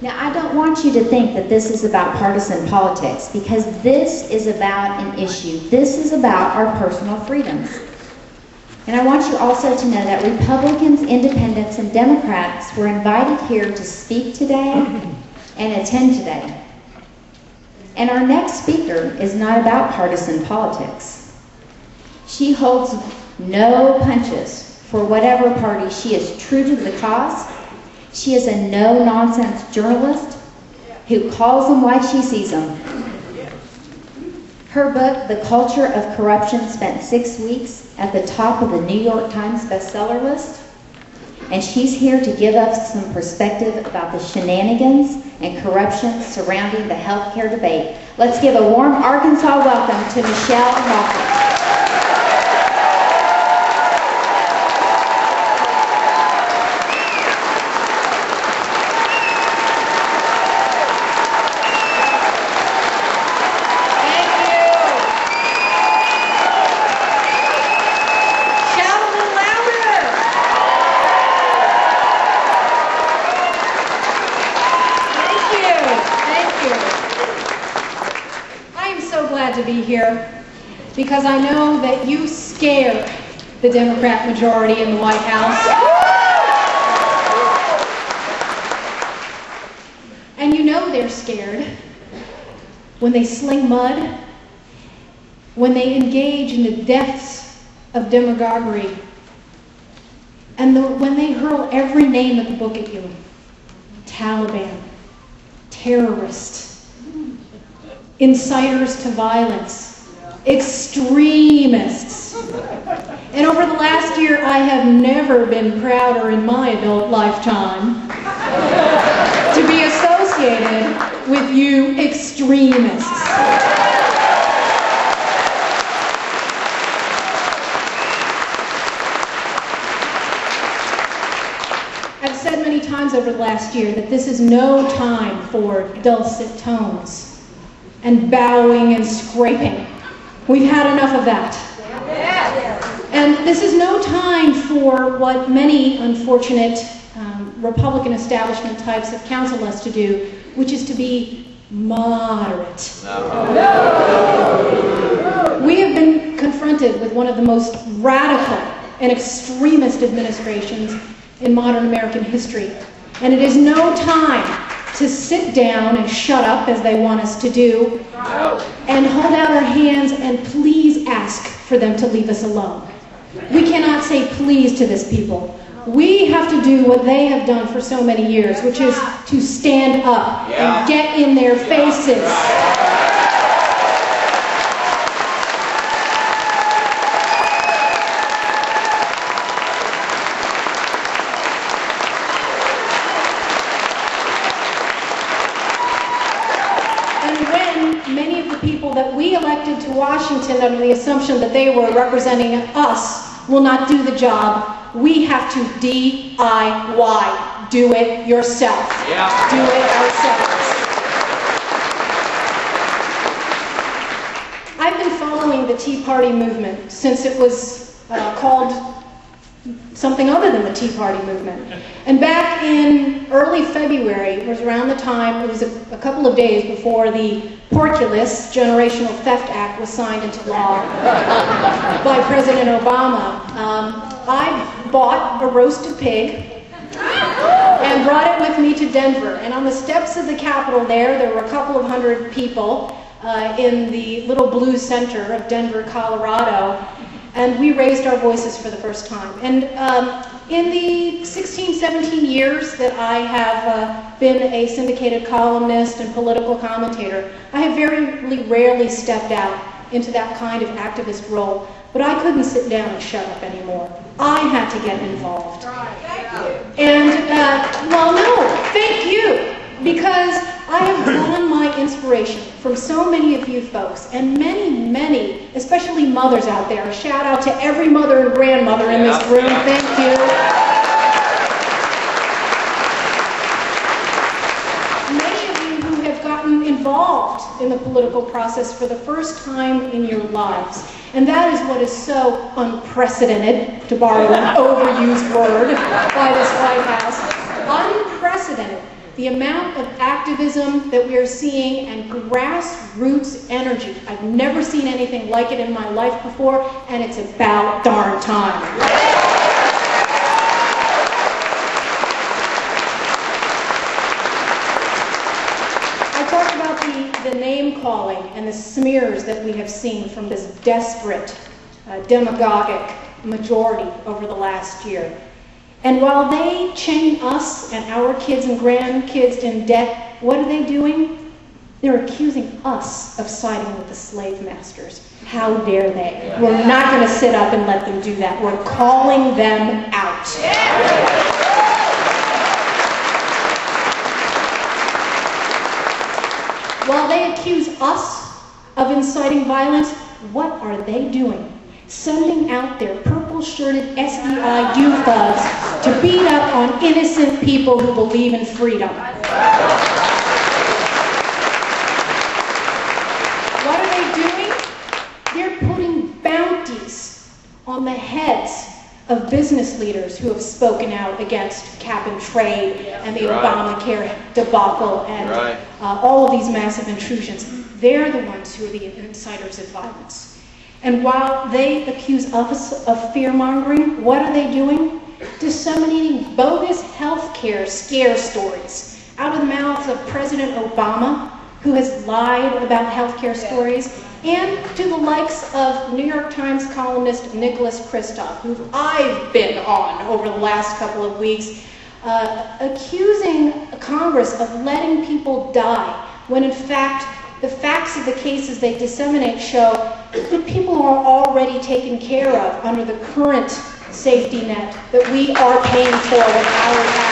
Now, I don't want you to think that this is about partisan politics, because this is about an issue. This is about our personal freedoms. And I want you also to know that Republicans, Independents, and Democrats were invited here to speak today and attend today. And our next speaker is not about partisan politics. She holds no punches for whatever party. She is true to the cause. She is a no-nonsense journalist who calls them like she sees them. Her book, The Culture of Corruption, spent 6 weeks at the top of the New York Times bestseller list. And she's here to give us some perspective about the shenanigans and corruption surrounding the healthcare debate. Let's give a warm Arkansas welcome to Michelle Malkin. To be here because I know that you scare the Democrat majority in the White House. And you know they're scared when they sling mud, when they engage in the depths of demagoguery, and when they hurl every name of the book at you. Taliban, terrorist, inciters to violence, extremists. And over the last year, I have never been prouder in my adult lifetime to be associated with you extremists. I've said many times over the last year that this is no time for dulcet tones and bowing and scraping. We've had enough of that. And this is no time for what many unfortunate Republican establishment types have counseled us to do, which is to be moderate. We have been confronted with one of the most radical and extremist administrations in modern American history. And it is no time to sit down and shut up as they want us to do, and hold out our hands and please ask for them to leave us alone. We cannot say please to this people. We have to do what they have done for so many years, which is to stand up and get in their faces. That we elected to Washington under the assumption that they were representing us will not do the job, we have to DIY. Do it yourself. Do it ourselves. I've been following the Tea Party movement since it was called something other than the Tea Party movement. And back in early February, it was around the time, it was a couple of days before the Porculus Generational Theft Act was signed into law by President Obama. I bought a roasted pig and brought it with me to Denver. And on the steps of the Capitol there were a couple of hundred people in the little blue center of Denver, Colorado. And we raised our voices for the first time. And in the 16, 17 years that I have been a syndicated columnist and political commentator, I have very rarely stepped out into that kind of activist role. But I couldn't sit down and shut up anymore. I had to get involved. And, well, no, thank you. Because I have drawn my inspiration from so many of you folks, and many, especially mothers out there. A shout out to every mother and grandmother in this room. Thank you. Many of you who have gotten involved in the political process for the first time in your lives. And that is what is so unprecedented, to borrow an overused word by this White House. Unprecedented. the amount of activism that we are seeing and grassroots energy. I've never seen anything like it in my life before, and it's about darn time. I talked about the name calling and the smears that we have seen from this desperate, demagogic majority over the last year. And while they chain us and our kids and grandkids in debt, what are they doing? They're accusing us of siding with the slave masters. How dare they? We're not going to sit up and let them do that. We're calling them out. While they accuse us of inciting violence, what are they doing? Sending out their purple-shirted SEIU thugs to beat up on innocent people who believe in freedom. What are they doing? They're putting bounties on the heads of business leaders who have spoken out against cap and trade and the Obamacare debacle and all of these massive intrusions. They're the ones who are the inciters of violence. And while they accuse us of fear-mongering, what are they doing? Disseminating bogus health care scare stories out of the mouths of President Obama, who has lied about health care stories, and to the likes of New York Times columnist Nicholas Kristof, who I've been on over the last couple of weeks, accusing Congress of letting people die, when in fact, the facts of the cases they disseminate show that people are already taken care of under the current safety net that we are paying for with our